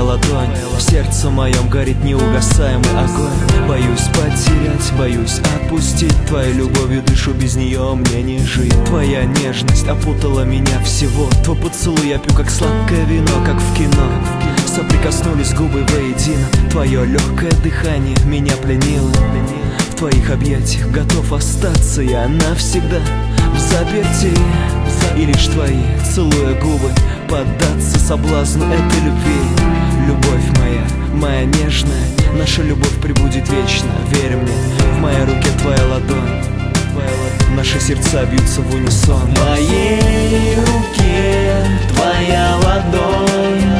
ладонь. В сердце моем горит неугасаемый огонь. Боюсь потерять, боюсь отпустить. Твоей любовью дышу, без нее мне не жить. Твоя нежность опутала меня всего. Твой поцелуй я пью, как сладкое вино, как в кино. Соприкоснулись губы воедино. Твое легкое дыхание меня пленило. В твоих объятиях готов остаться я навсегда в заперти. И лишь твои, целуя губы, поддаться соблазну этой любви. Любовь моя, моя нежная, наша любовь пребудет вечно. Верь мне, в моей руке твоя ладонь. Наши сердца бьются в унисон. В моей руке твоя ладонь,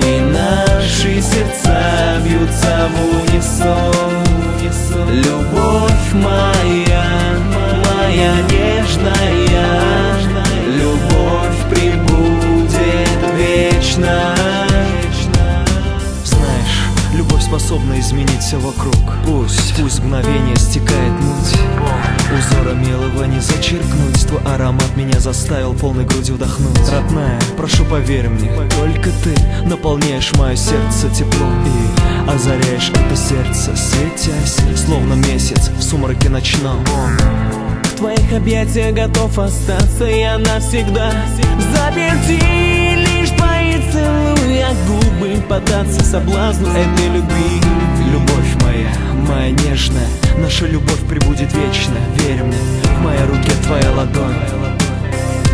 и наши сердца бьются в унисон. Любовь моя, моя нежная, любовь пребудет вечно. Знаешь, любовь способна изменить все вокруг. Пусть мгновение стекает муть, узора милого не зачеркнуть. Твой аромат меня заставил полной грудью вдохнуть. Родная, прошу, поверь мне, только ты наполняешь мое сердце теплом и озаряешь это сердце, светясь, словно месяц в сумраке ночном. В твоих объятиях готов остаться я навсегда заперти. Лишь твои целуя губы, поддаться соблазну этой любви. Любовь моя, моя нежная, наша любовь пребудет вечно. Верь мне, в моей руке твоя ладонь.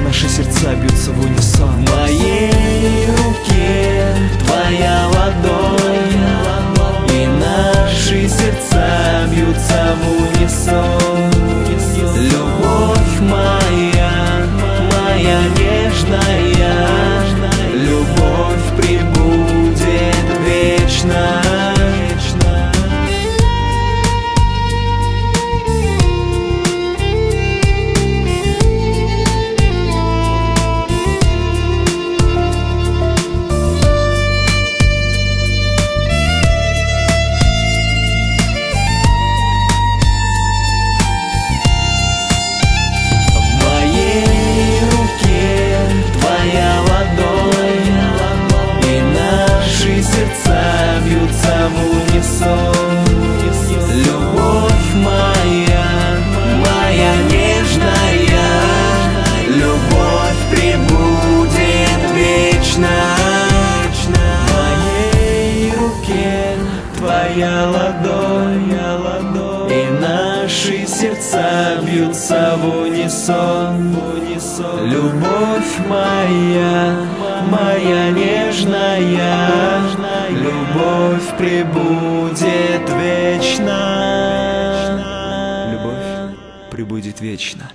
Наши сердца бьются в унисон. В моей руке твоя ладонь, и наши сердца бьются в унисон. Любовь моя, моя нежная, любовь пребудет вечно. Любовь моя, моя нежная, любовь пребудет вечно. В моей руке твоя ладонь, и наши сердца бьются в унисон. Любовь моя, моя нежная, любовь пребудет вечно. Любовь пребудет вечно.